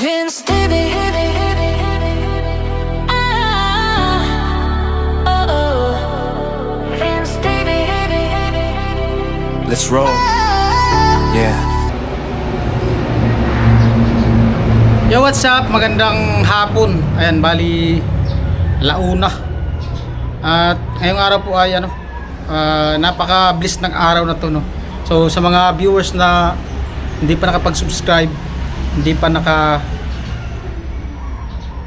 Vince Stevie. Vince Stevie. Let's roll. Yeah. Yo, what's up? Magandang hapon. Ayan, bali launa. At ngayong araw po ay napaka-bliss ng araw na to, no. So sa mga viewers na hindi pa nakapag-subscribe, hindi pa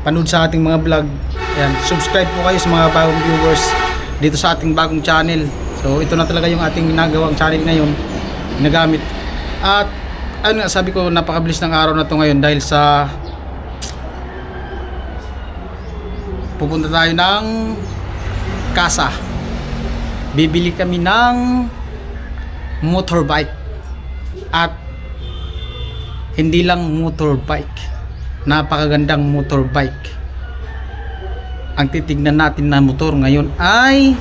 panood sa ating mga vlog, ayan, subscribe po kayo sa mga bagong viewers dito sa ating bagong channel. So ito na talaga yung ating ginagawang channel ngayon, ginagamit. At ano nga, sabi ko, napaka-bliss ng araw na to ngayon dahil sa pupunta tayo ng Casa. Bibili kami ng motorbike. At hindi lang motorbike, napakagandang motorbike. Ang titignan natin na motor ngayon ay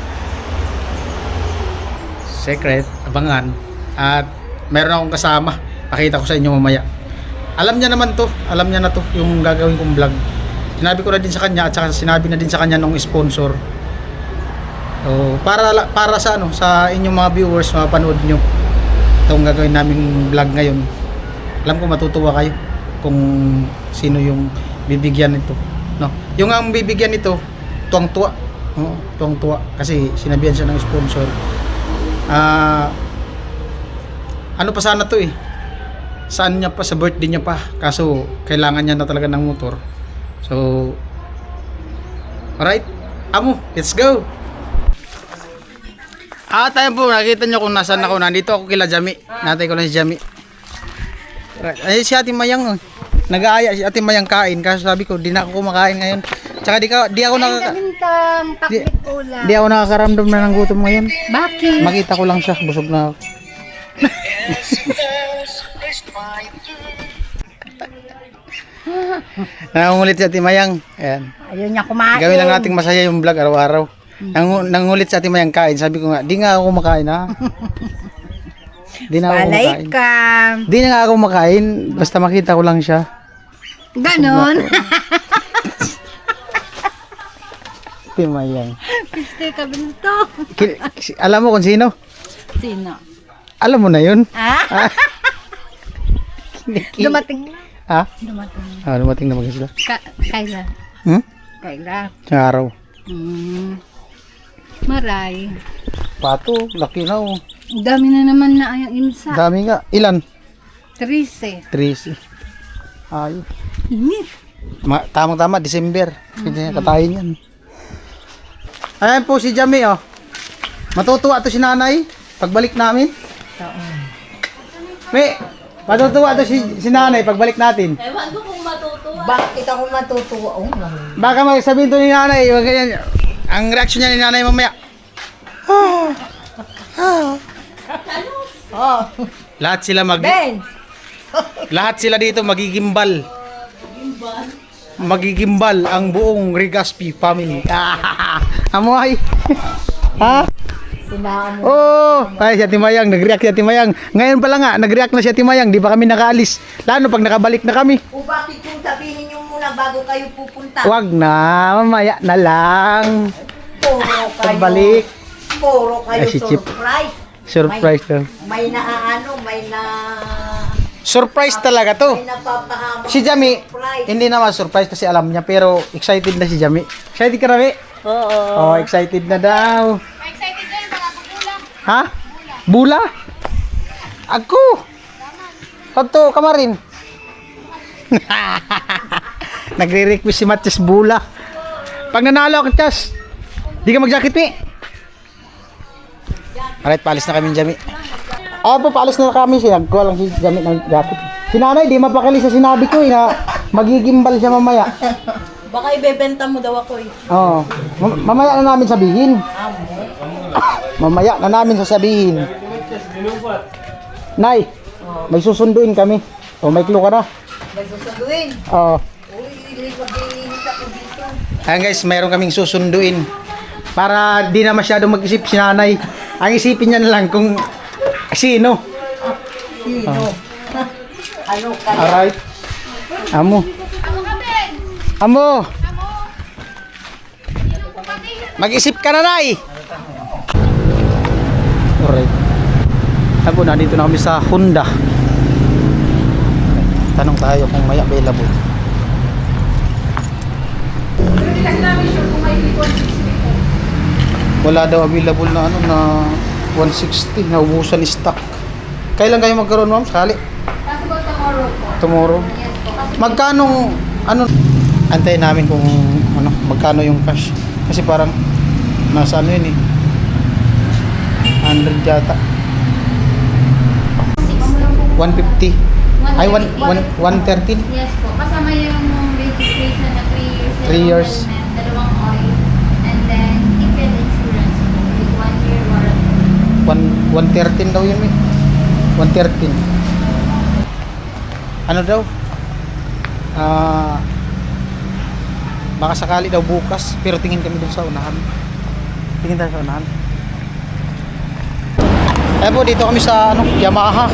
secret, abangan. At meron akong kasama, pakita ko sa inyo mamaya. Alam niya naman to, alam niya na to yung gagawin kong vlog. Sinabi ko na din sa kanya at saka sinabi na din sa kanya ng sponsor. So, para sa sa inyong mga viewers, mapanood nyo itong gagawin naming vlog ngayon. Alam ko matutuwa kayo kung sino yung bibigyan nito, no? Yung ang bibigyan nito, tuwang-tuwa. Tuwang-tuwa kasi sinabihan siya ng sponsor. Ano pa sana to saan niya pa, sa birthday niya pa, kaso kailangan niya na talaga ng motor. So alright, amo, let's go. Tayo po, nakita nyo kung nasaan ako. Nandito ako kila Jami. Natay ko lang si Jami. Ay, si Ate Mayang, nag-aaya si Ate Mayang kain. Kasi sabi ko, di na ako kumakain ngayon. Tsaka di ako nakakaramdam na ng gutom ngayon. Bakit? Makita ko lang siya, busog na ako. Nangungulit si Ate Mayang. Ayan. Ayaw niya kumain. Gawin lang nating masaya yung vlog araw-araw. Nangungulit sa Ate Mayang kain. Sabi ko nga, di nga ako kumakain, ha? Di na ako Balay kumakain. ka. Di na nga ako kumakain. Basta makita ko lang siya. Ganon. Ate Mayang. Piste ka binto. Alam mo kung sino? Sino? Alam mo na yun? Ah? Dumating na. Ha? Dumating. Dumating naman sila. Kailan? Kailan? Sa araw. Maray. Pato, laki na oh. Dami na naman na yung insa. Dami nga. Ilan? 13. 13. Ay. Init. Tamang-tama, December. Hindi na katayin yan. Ayan po si Jami, oh. Matutuwa to si nanay pagbalik namin. May, matutuwa to si nanay pagbalik natin. Ewan ko kung matutuwa. Bakit ako matutuwa? Oh, Baka magsabihin to ni nanay, ganyan. Ang reaksyon niya ni nanay mamaya. Lahat sila lahat sila dito magigimbal. Magigimbal ang buong Regaspi family. Amoy. Ha? Oh, ay si Ate Mayang, nag-react si Ate Mayang. Ngayon pa lang nga, nag-react na si Ate Mayang, di ba kami nakaalis? Lalo pag nakabalik na kami. O bakit kung sabihin niyo muna bago kayo pupunta? Wag na, mamaya na lang. Puro kayo. Pagbalik. Puro kayo Ay, si Chip. surprise. Surprise to. May naaano, may Surprise talaga to. napapahamak. Si Jami, Surprise. hindi naman surprise kasi alam niya, pero excited na si Jami. Excited ka na, Mi? Oo. Oh, excited na daw. Excited din, baka bula. Ha? Bula? Ako? Kanto, kamarin. Nagre-request si Matches bula. Pag nanalo ako, Chas, di ka mag-jacket, Mi? Alright, paalis na kami, Jami. Paalis na kami siya. Nagkuha lang si Jami ng jacket. Si nanay, di mapakali sa sinabi ko na magigimbal siya mamaya. Baka ibebenta mo daw ako Oo. Mamaya na namin sabihin. Mamaya na namin sasabihin. Nay, may susunduin kami. O, may clue ka na. May susunduin. Oo. Uy, mag-iinit ako dito. Ayan guys, mayroon kaming susunduin. Para di na masyadong mag-isip si nanay. Ang isipin niya na lang kung sino. Sino? Ano ka? Alright. Amo. Ako kami! Amo. Amo! Mag-isip ka na, Nay. Alright. Apo, nandito na kami sa Honda. Tanong tayo kung may available. Wala daw available na ano na 160, naubusan ni stock. Kailan kayo magkaroon, ma'am? Sakali? Possible tomorrow po. Tomorrow. Yes po. Kasi Magkano ano antayin namin kung ano magkano yung cash kasi parang nasa ano yun eh 100 yata 150 ay 113 Yes po. Kasama yung registration na 3 years. 3 years. Enrollment, dalawang oil. And then, ticket insurance po. With 1 year warranty. 113 daw yun eh 113 ano daw baka sakali daw bukas pero tingin kami dun sa unahan tingin tayo sa unahan eh po dito kami sa ano Yamaha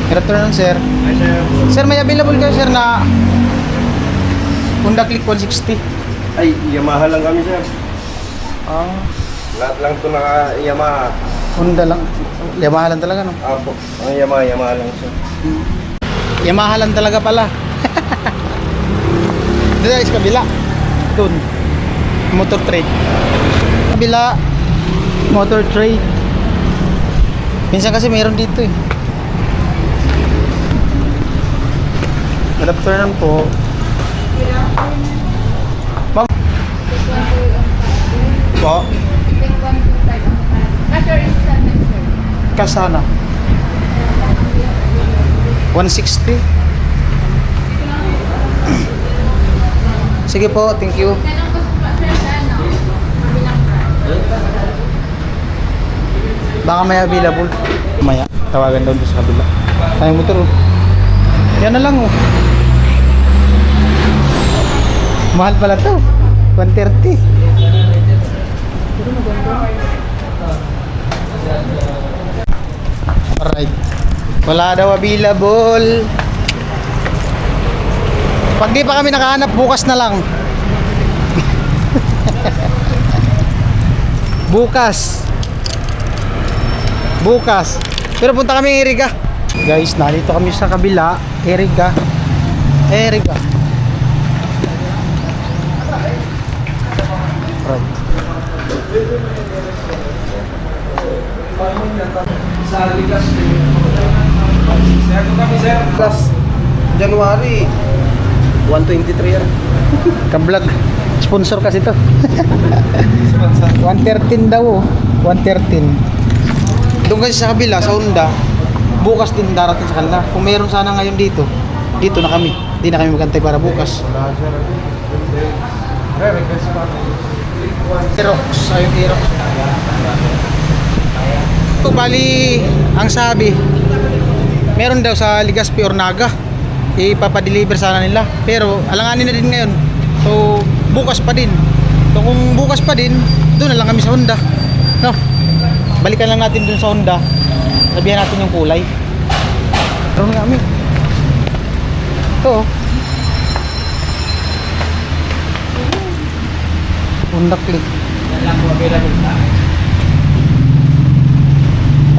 Good afternoon, sir. Hi, sir. Sir, may available kayo, sir, na Honda Click 160? Ay, Yamaha lang kami, sir. Ah, Lahat lang ito naka-Yamaha. Honda lang. Yamaha lang talaga, no? Apo. Ang Yamaha lang, sir. Yamaha lang talaga pala. Dito tayo sa kabila. Doon. Motor trade. Kabila. Motor trade. Minsan kasi mayroon dito eh. Good afternoon po. Ma'am. Po. Take 125 ang cash or installment, sir? Kasana. 160. Sige po, thank you. Kailan ko sa sir na ano? Kabilang branch. Baka may available. Maya, tawagan daw doon sa kabila. Tayong motor oh. Yan na lang oh. Mahal pala to. 130. Alright. Wala daw available. Pag di pa kami nakahanap, bukas na lang. Bukas. Pero punta kami Eriga. Guys, narito kami sa kabila. Eriga. Right. Last January, 123 yan. Ka-vlog. Sponsor kasi to. 113 daw oh. 113. Doon kasi sa kabila, sa Honda, bukas din darating sa kanila. Kung meron sana ngayon dito, dito na kami. Hindi na kami magantay para bukas. Aerox, ayun Aerox. Ito bali, ang sabi, meron daw sa Legazpi or Naga. Ipapadeliver sana nila. Pero alanganin na din ngayon. So, bukas pa din. So, kung bukas pa din, doon na lang kami sa Honda. No? Balikan lang natin doon sa Honda. Sabihan natin yung kulay. Meron nga kami. Ito oh. Honda Click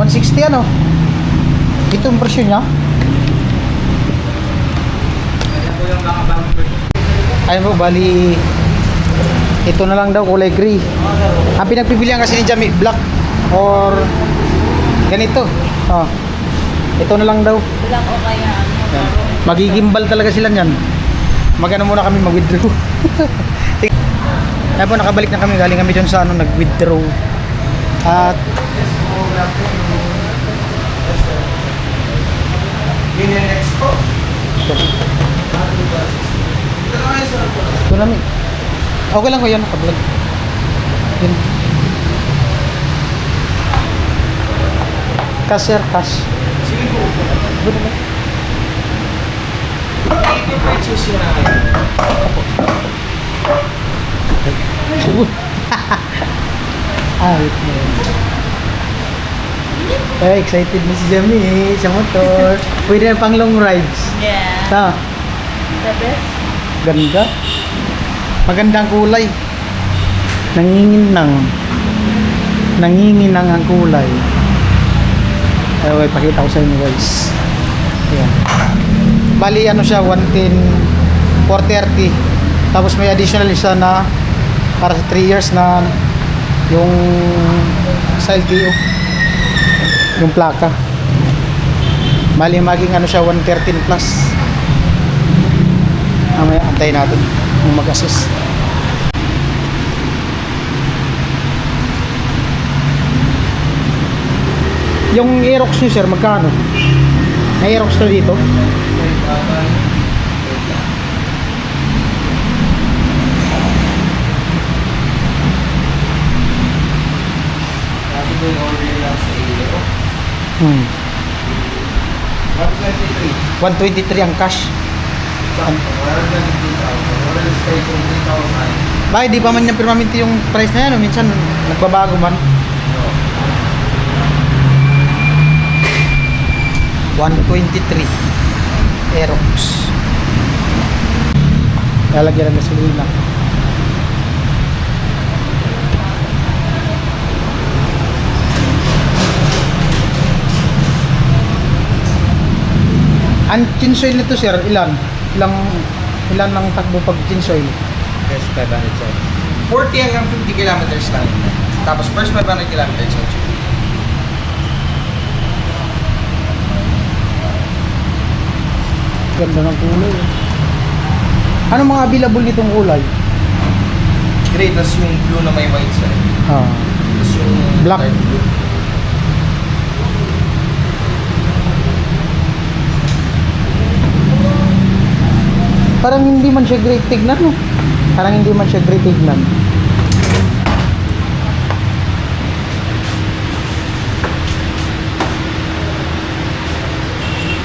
160 ano? Ito ang presyo niya. Ayun po, bali ito na lang daw, kulay gray. Ang pinagpipilian kasi ni Jamie, black or ganito. Oh. Ito na lang daw. Black o kaya ano. Magigimbal talaga sila niyan. Magano muna kami mag-withdraw. Ayun po, nakabalik na kami. Galing kami doon sa ano, nag-withdraw. At Union Expo. ito namin. Okay lang ko yan, nakablog. Yun. Cash sir, cash. Sige po. Good naman. I-purchase yun na kayo. Ay, okay. Ay, excited na si Jamie sa motor. Pwede na pang long rides. Yeah. Ta, The best. ganda. Magandang kulay. Nanginginang. Nanginginang ang kulay. Ay, okay, pakita ko sa inyo guys. Ayan. Bali, ano siya, 110, 430. Tapos may additional isa na para sa 3 years na yung sa LTO. Yung plaka. Bali, maging ano siya, 113 plus. Mamaya, antayin natin kung mag-assist. Yung Aerox nyo sir, magkano? May Aerox na dito? Sabi ko yung order lang sa iyo. 123 ang cash. 123,000. Bakit di pa man niya permanente yung price na yan? O minsan nagbabago man. 123 Aerox. Lalagyan ng gasolina. Ang chinsoil nito sir, ilan? Ilan ang takbo pag chinsoil? First 500 sa 40 hanggang 50 kilometers lang. Tapos first 500 kilometers sa Ganda ng kulay. Ano mga available nitong kulay? Gray, tapos yung blue na may white sir. Ah, Tapos yung Black. dark blue. parang hindi man siya great tignan, no? Parang hindi man siya great tignan.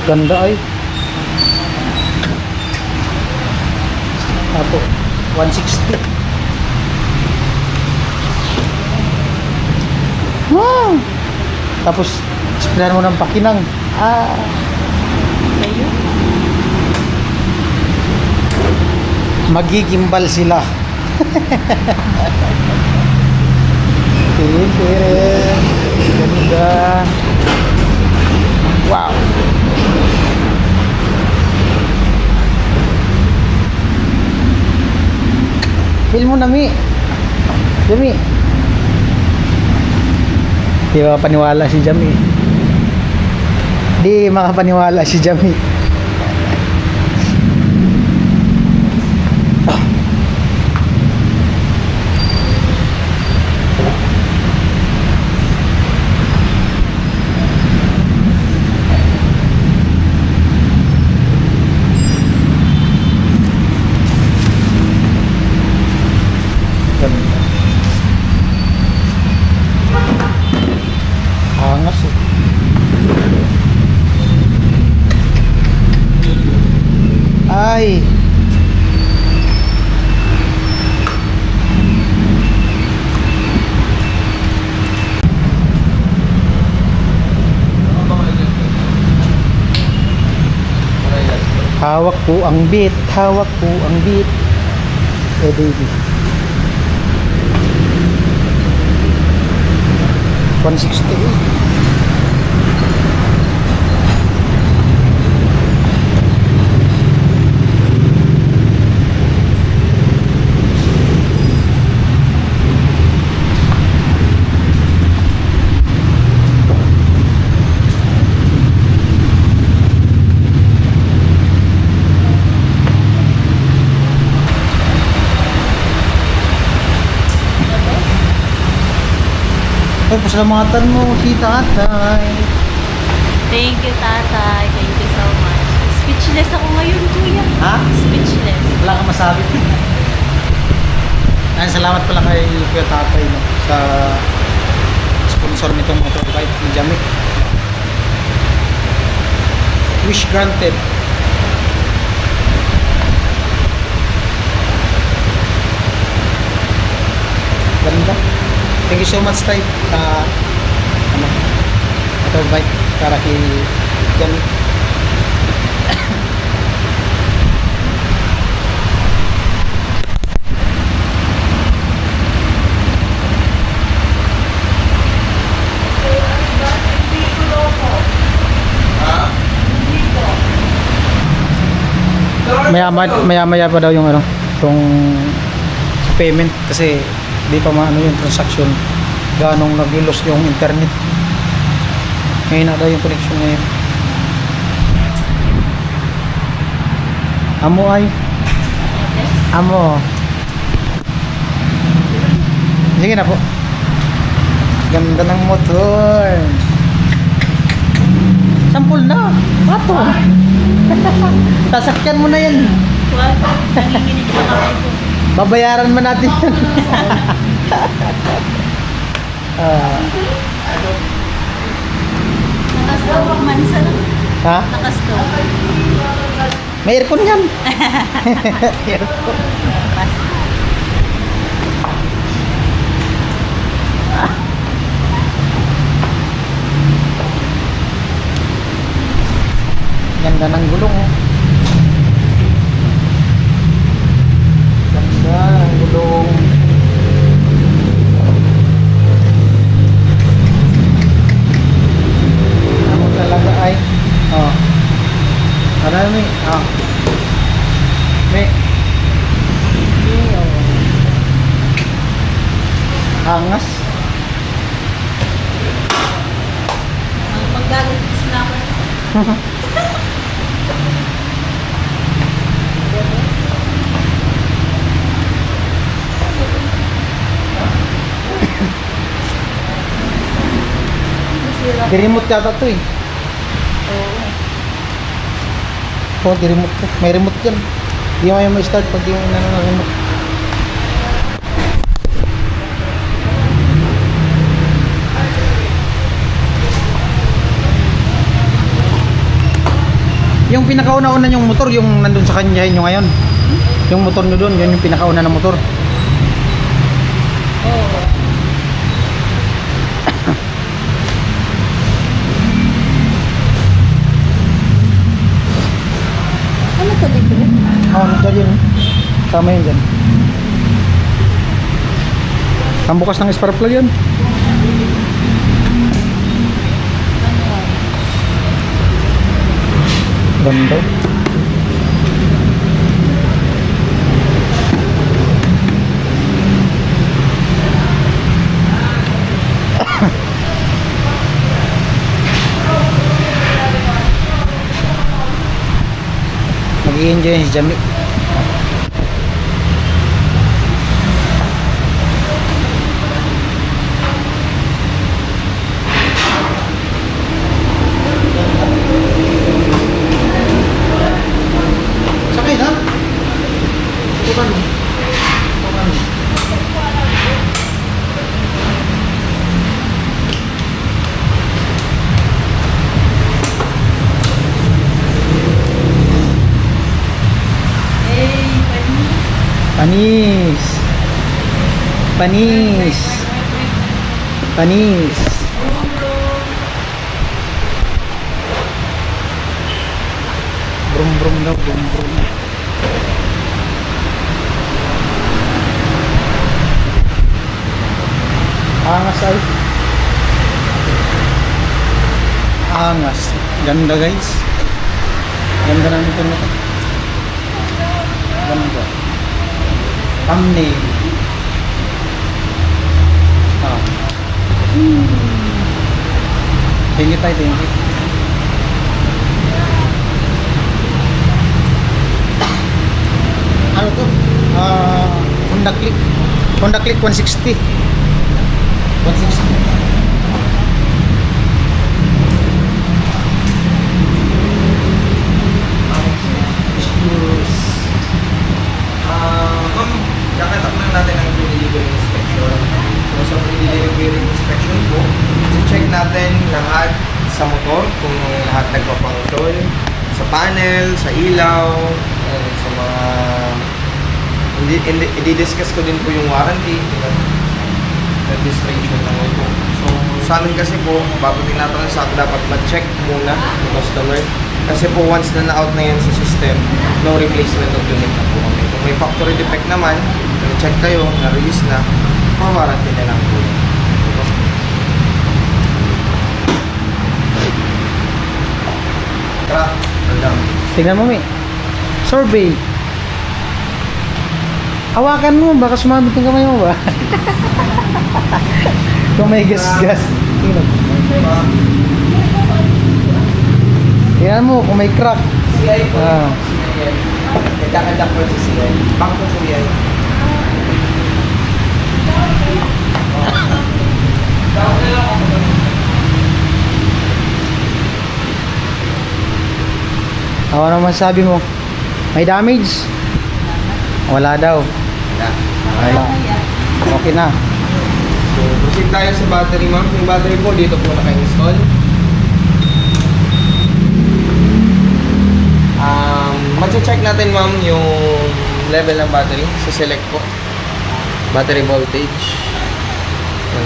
Ganda ay. Apo, 160. Wow! Tapos, sprayan mo ng pakinang. Ah, Ayun. magigimbal sila. Tirin. Ganda. Wow. Feel mo na, Mi. Jami. Di makapaniwala si Jami. Di makapaniwala si Jami. Angas eh. Ay. Hawak po ang beat, hawak po ang beat. Eh baby. 160. Ay, pasalamatan mo si tatay. Thank you, tatay. Thank you so much. Speechless ako ngayon, kuya. Ha? Speechless. Wala kang masabi. Ay, salamat pala kay Kuya Tatay no, sa sponsor nitong motorbike ni Jamie. Wish granted. Ganda. Thank you so much, Tay. Ano, motorbike para kay Jan. Maya pa daw yung ano, yung payment kasi di pa maano yung transaction, ganong nag-loss yung internet. Ngayon na daw yung connection ngayon. Amo ay amo. Sige na po. Ganda ng motor. Sampol na. Pato. Sasakyan mo na yan. Wag, nanginginig pa kami po. Babayaran mo natin yan. Nakastow ang mansa na. Ha? Nakastow. May aircon yan. Ganda ng gulong. Oh. Ganda ng gulong. Ano talaga ay? Oh. Marami. Ah. May. Angas. Ang paggalit na ako. Di-remote yata to eh. Oo. Oh, di-remote to. May remote yan. Di mo yung ma-start pag di mo remote. Yung pinakauna-una yung motor, yung nandun sa kanya nyo ngayon. Yung motor nyo doon, yun yung pinakauna na motor. Ano to dito? Oh, dyan yun. Tama yun dyan. Ang bukas ng spark plug yun. Ganda. Mag-i-enjoy si Jamie. Sakay na? Tukan mo. Tukan mo. Panis. Panis. Panis. Brum brum daw, brum brum. Angas ay. Angas. Ganda guys. Ganda na nito na. Ganda. Thumbnail. Ah. Thank you tayo, thank you. Ano to? Honda Click. Honda Click 160. 160. Ma'am, kakatak lang natin ang pre-delivery inspection. So sa pre-delivery inspection po, check natin lahat sa motor, kung lahat nagpa-function, sa panel, sa ilaw, sa mga i-discuss ko din po yung warranty, registration ng motor. So sa amin kasi po, bago tinatransact, dapat ma-check muna ng customer. Kasi po, once na na-out na yan sa system, no replacement of unit na po kami. Kung may factory defect naman, check kayo, na-release na, for warranty na lang po. Crack, hanggang. Tingnan mo, Mi. Survey. Hawakan mo, baka sumabit yung kamay mo ba? Kung may gas-gas. Tingnan mo, kung may crack. CI po. Ah. Nagkakandak po sa CI. Bangko po yan. Ano naman sabi mo? May damage? Wala daw. Ay, okay na. So, proceed tayo sa battery, ma'am. Yung battery po, dito po naka-install. Mag-check natin, ma'am, yung level ng battery. Sa select po. Battery voltage.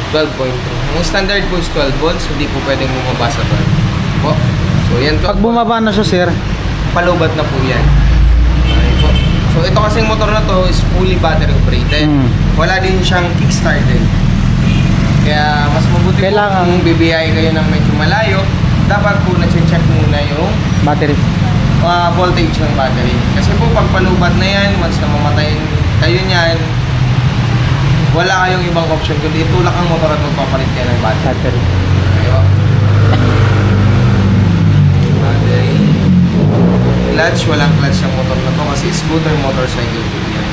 12.2. Yung standard po is 12 volts. Hindi po pwedeng bumaba sa 12 po. So, yan po. Pag bumaba na siya, sir, Palubat na po yan. Okay po. So, ito kasing motor na to is fully battery operated. Mm. Wala din siyang kickstarted. Kaya mas mabuti Kailangan- po kung bibiyay kayo ng medyo malayo, dapat po na-check muna yung battery. voltage ng battery. Kasi po pag palubat na yan, once na mamatayin kayo niyan, wala kayong ibang option kundi itulak ang motor at magpapalit kayo ng battery. Battery. Okay po. Battery. Clutch, walang clutch ang motor na to kasi scooter motorcycle po yan.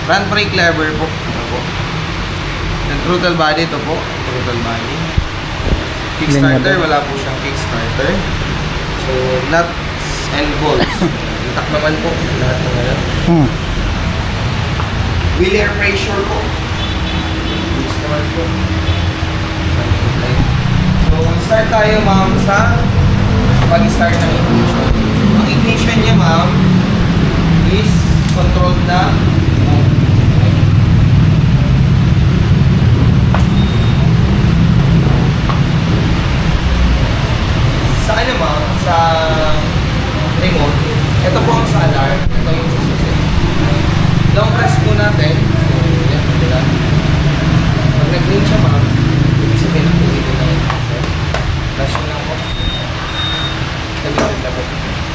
Front brake lever po. Ito po. Yung throttle body, ito po. Throttle body. Kickstarter, wala po siyang kickstarter. So, nuts and bolts. Intact naman po. Lahat ng alam. Hmm. Wheel air pressure po. Wheels naman po. So, start tayo, ma'am, sa pag-start ng ignition. Ang ignition niya, ma'am, is controlled na sa ano, ma'am, sa remote. Ito po ang sa alarm. Ito yung sa susi. Long press po natin. So, yan, diba? Pag nag-green siya, ma'am, ibig sabihin na po dito na yun. Flash mo lang po. Nag-green na po.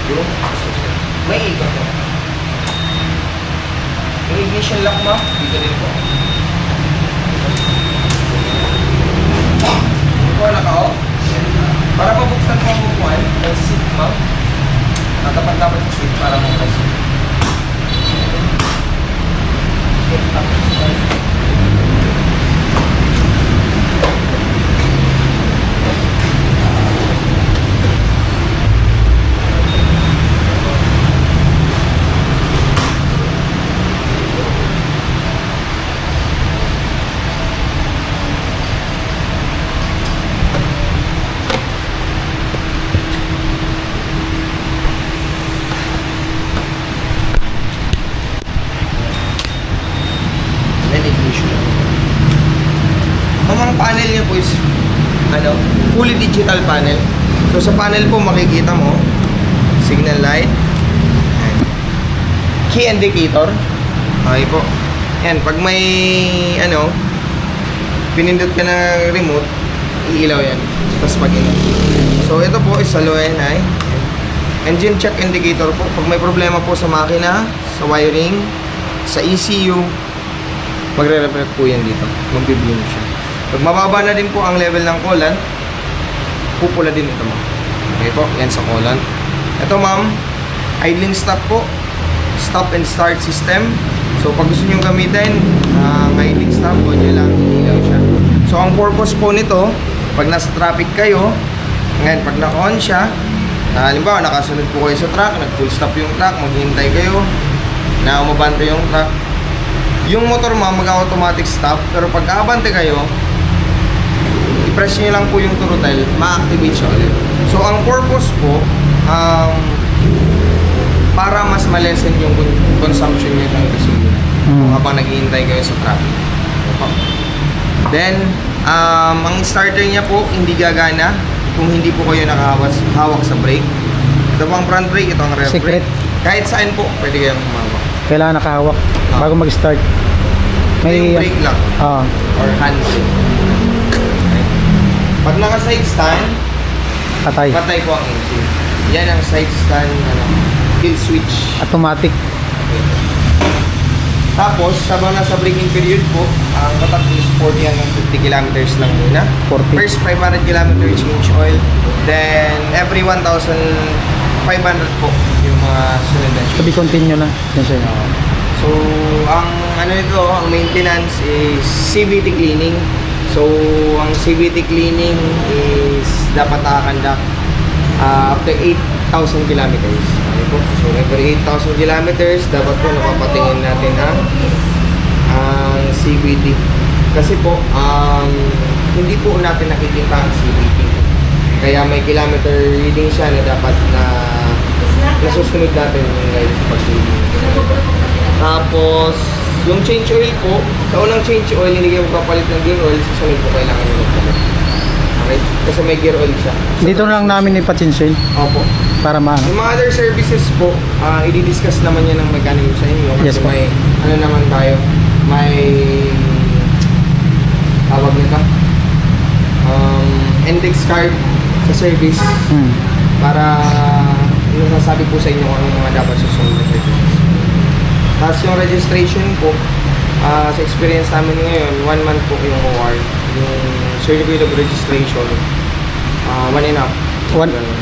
Yung susi. May ikot po. Yung ignition lock, ma'am, dito rin po. Ito naka-off. Para mabuksan mo ang bukuan, ng seat, ma'am. Natapat dapat sa seat para mabuksan. Then ignition. Ang mga panel niya po is ano, fully digital panel. So sa panel po makikita mo signal light, key indicator. Okay po. Yan, pag may ano pinindot ka ng remote, iilaw yan. Tapos pag so ito po is sa low NI. Engine check indicator po. Pag may problema po sa makina, sa wiring, sa ECU, magre-reflect po yan dito. Magbi-blink siya. Pag mababa na din po ang level ng coolant, pupula din ito, ma'am. Okay po, yan sa coolant. Ito, ma'am, idling stop po. Stop and start system. So, pag gusto nyo gamitin, idling stop, huwag nyo lang ilaw siya. So, ang purpose po nito, pag nasa traffic kayo, ngayon, pag naka-on siya, halimbawa, nakasunod po kayo sa truck, nag-full stop yung truck, maghihintay kayo, na umabante yung truck, yung motor, ma'am, mag-automatic stop, pero pag abante kayo, i-press nyo lang po yung throttle, ma-activate siya ulit. So, ang purpose po, para mas malesen yung consumption nyo ng gasolina habang naghihintay kayo sa traffic. Then, ang starter niya po, hindi gagana kung hindi po kayo nakahawak sa brake. Ito po ang front brake, ito ang rear Secret. brake. Kahit saan po, pwede kayong humawak. Kailangan nakahawak bago mag-start. Ito yung brake lang, Ah, or hand brake. Okay. Pag naka-side stand, patay. patay po ang engine. Yan ang side stand, kill switch. Automatic. Tapos, habang nasa braking period po, ang katak is 40 hanggang 50 kilometers lang muna. 40. First, 500 kilometers change oil. Then, every 1,500 po yung mga sunod na To be change. continue na. Yan sir. So, ang ano nito, ang maintenance is CVT cleaning. So, ang CVT cleaning is dapat nakakandak up to 8,000 kilometers. Okay po? So, every 8,000 kilometers, dapat po napapatingin natin ang CVT. Kasi po, hindi po natin nakikita ang CVT. Kaya may kilometer reading siya na dapat na nasusunod natin yung guys sa pag-reading. Tapos, yung change oil po, sa unang change oil, hindi kayo magpapalit ng gear oil, sa sunod po kailangan nyo magpapalit. Okay? Kasi may gear oil siya. Dito na lang namin ipatsinsin Opo. para maano. Yung mga other services po, i-discuss naman yan ng mechanic sa inyo. Kasi Yes po. may, ano naman tayo, may, tawag nito, index card sa service Hmm. para yung nasasabi po sa inyo kung anong mga dapat susunod na services. Tapos yung registration po, sa experience namin ngayon, 1 month po yung OR. Yung certificate of registration, 1 and a half. One- Ganun.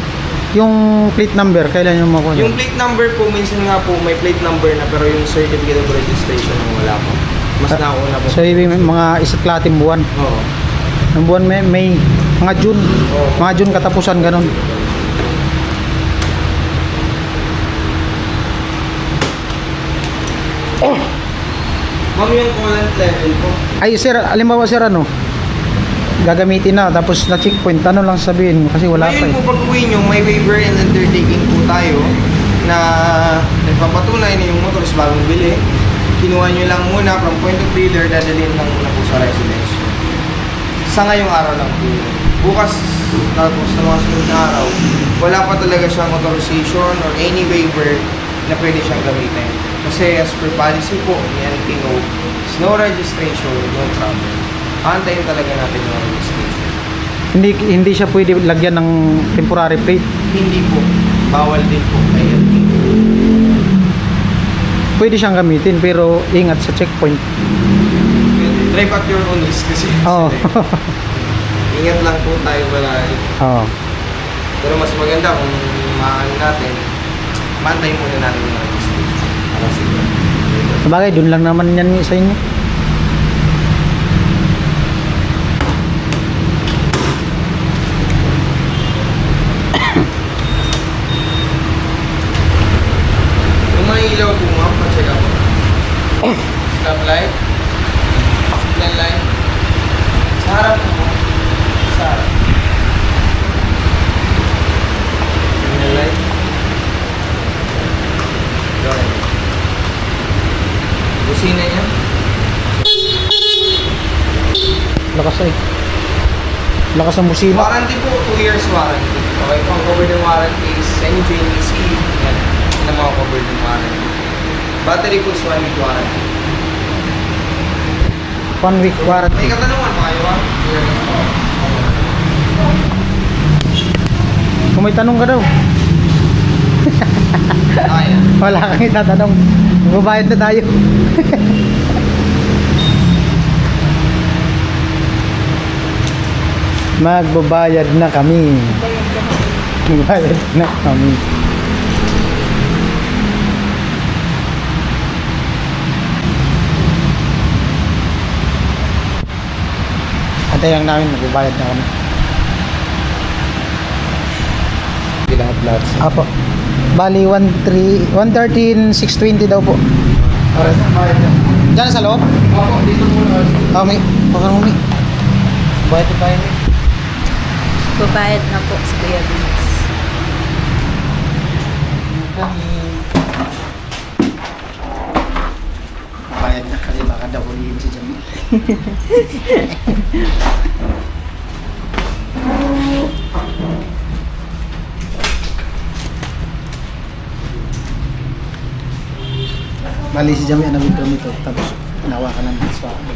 Yung plate number, kailan yung makuha? Yung plate number po, minsan nga po may plate number na pero yung certificate of registration ang wala po. Mas nauna po. So, yung mga isa't kalating buwan. Oo. Ang buwan may mga June. Oo. Mga June katapusan, ganun. Ma'am, yung coolant level po. Ay, sir, alimbawa sir, ano? Gagamitin na, tapos na checkpoint, ano lang sabihin mo? Kasi wala pa Ngayon eh. po pag uwi nyo, may waiver and undertaking po tayo na nagpapatunay na yung motor is bagong bili. Kinuha nyo lang muna from point of dealer, dadalhin lang muna po sa residence. Sa ngayong araw lang po yun. Bukas, tapos sa mga sunod na araw, wala pa talaga siyang authorization or any waiver na pwede siyang gamitin. Kasi as per policy po ni NTO, is no registration, no travel. Antayin talaga natin yung registration. Hindi siya pwede lagyan ng temporary plate. Hindi po. Bawal din po kay NTO. Pwede siyang gamitin, pero ingat sa checkpoint. Drive at your own risk kasi. Oo. Ingat lang po tayo palagi. Oo. Pero mas maganda kung maano natin, mantayin muna natin yung registration. Para siguro. Sabagay, dun lang naman yan sa inyo. Yung mga ilaw po ma'am, pa-check up. Stop light. Signal light. Sa harap po ma'am. Sa harap. Signal light. Yun. Busina niya. Lakas ay. Lakas ang busina. Warranty po, 2 years warranty. Okay po, ang covered ng warranty is engine, ECU. Yan. Yan ang mga covered ng warranty. Battery po is 1 week warranty. 1 week warranty. May katanungan pa kayo, ma'am? Kung may tanong ka daw, Ayan. wala kang itatanong. Magbabayad na tayo. Magbabayad na kami. Magbabayad na kami. Antay lang namin, magbabayad na kami. Lahat-lahat. Apo. Bali, 113,620 daw po. Alright. Diyan sa loob? Opo, dito muna. May. Baka mo, may. Bayad na tayo, may. Babayad na po si Kuya Vince. Bayad na kasi baka daw ulihin si Jamil. Bali si Jamie ang nag-withdraw nito. Tapos pinawakan lang sa tapos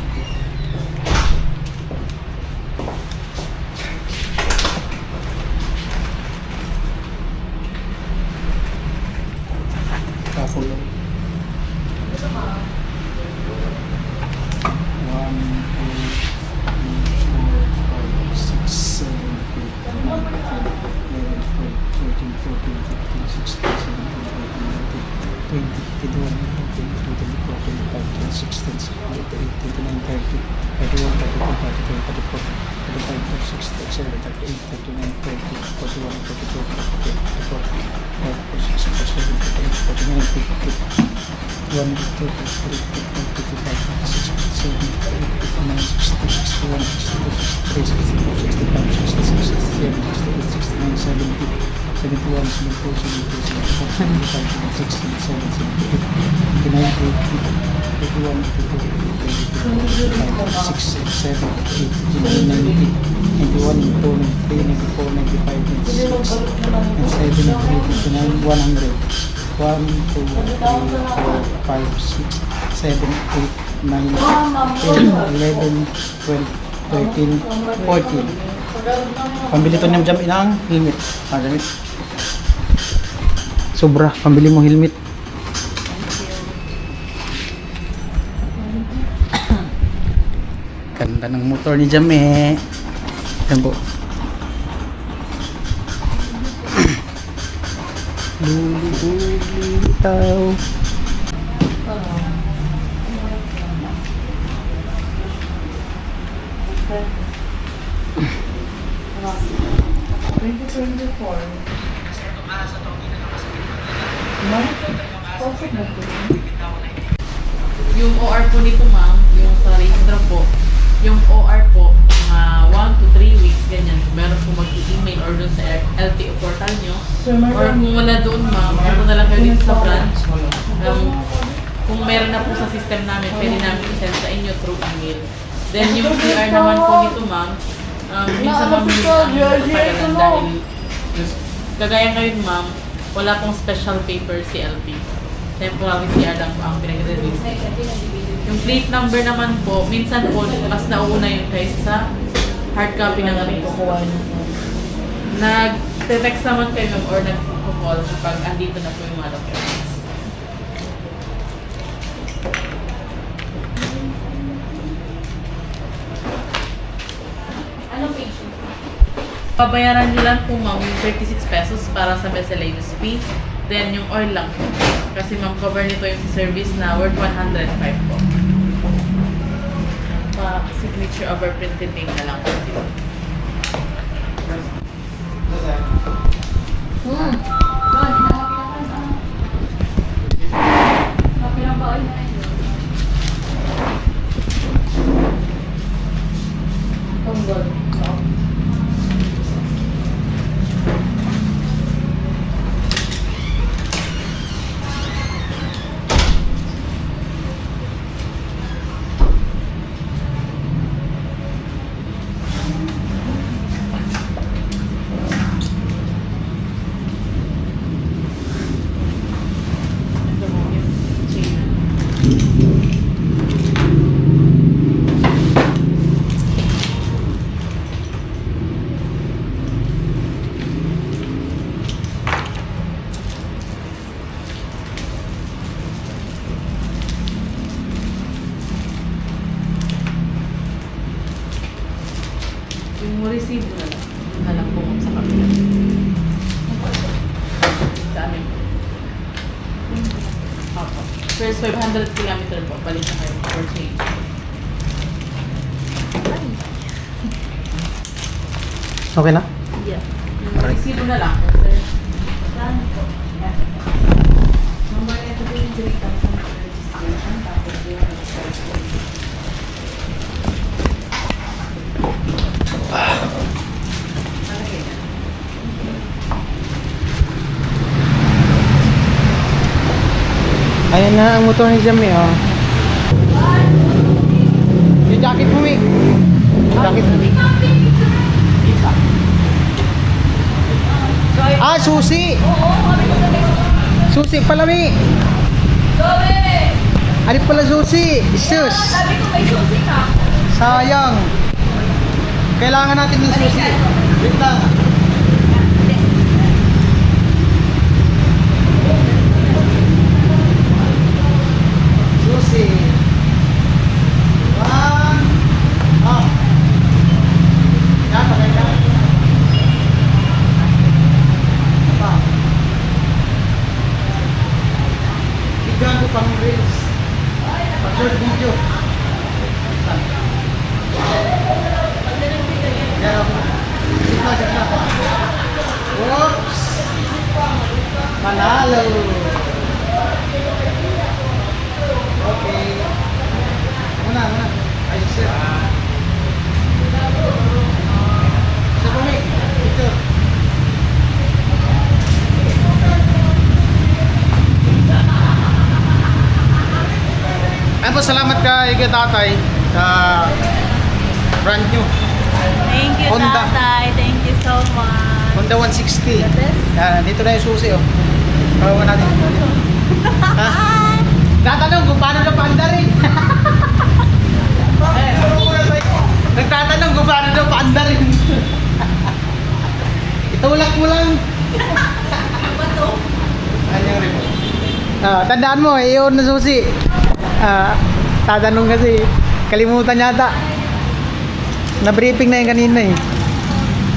14. Pambili to ng Jamie ng helmet. Jamie. Sobra, pambili mo helmet. Ganda ng motor ni Jamie. Yan po. Lulitaw. Yung OR po nito ma'am, yung sa registro po, yung OR po, mga 1 to 3 weeks, ganyan. Meron po mag-email or dun sa LTO portal nyo. Or kung wala doon ma'am, punta na lang kayo dito sa branch. Kung meron na po sa system namin, pwede namin i-send sa inyo through email. Then yung PR naman po nito ma'am, minsan ma'am yung matagalan dahil kagaya ngayon ma'am, wala pong special paper si LP. Temporary CR lang po ang pinag-release. Yung plate number naman po, minsan po, mas nauna yun kaysa sa hard copy ng aming kukuha. Nag-text naman kayo or nag-call kapag andito na po yung mga documents. Anong page? Pabayaran nyo lang po ma'am yung 36 pesos para sa miscellaneous fee. Then yung oil lang po. Kasi ma'am cover nito yung service na worth 105 po. Pa-signature over printed name na lang po dito. Ron, happy lang ba oil na ito? Tunggol. Ito po yung chain. Yung receive na lang. Yung na lang po sa kapila. Sa amin po. Opo. First 500 kilometer po. Balik na kayo for change. Okay na? Yeah. Yung receive na lang. Sir. Saan po? Yeah. Number ito po yung direktang sa registration. Tapos yung registration. Ayan na ang motor ni Jamie, oh. Yung jacket mo, Mi. Yung jacket mo. Ah, susi! Susi pala, Mi. Ano pala susi? Isus. Sabi ko may susi ka. Sayang. Kailangan natin ng susi. Wait lang. Susi. One. Oh. Yan, pakita. Apa? Bigyan ko pang reels. Pag-short video. Yan ako. Sigla, sigla. Whoops! Panalo! Okay. Muna. Ayos sir. Sa bumi. Picture. Ayun po, salamat kay tatay sa brand new Thank you, Honda. tatay. Thank you so much. Honda 160. Yan, dito na yung susi oh. Parawan natin. Ha? Tatanong kung paano na paandarin. Nagtatanong kung paano na paandarin. Itulak mo lang. Ano yung remote? Tandaan mo, iyon na susi. Tatanong kasi, kalimutan yata. Na-briefing na yung kanina eh.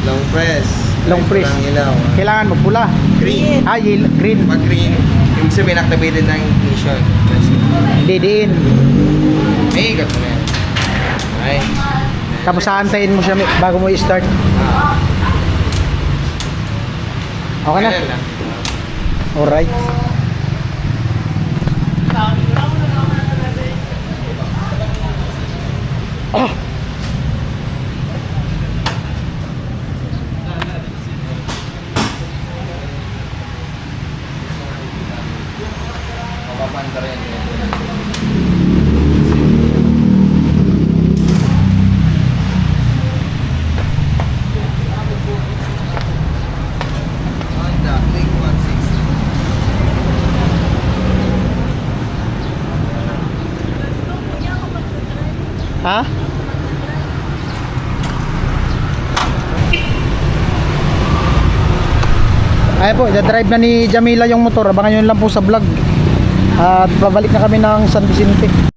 Long press. Long press. Lang ilaw. Kailangan magpula. Green. Green. Pag green, yung sabihin activated na yung ignition. Didiin. May ikat mo na yan. Okay. Tapos aantayin mo siya bago mo i-start. Okay na? Kailan lang. Alright. Oh! Mapapandar yan. Honda Click 160. Ha? Ayan po, drive na ni Jamila yung motor. Abangan nyo lang po sa vlog. At babalik na kami ng San Vicente.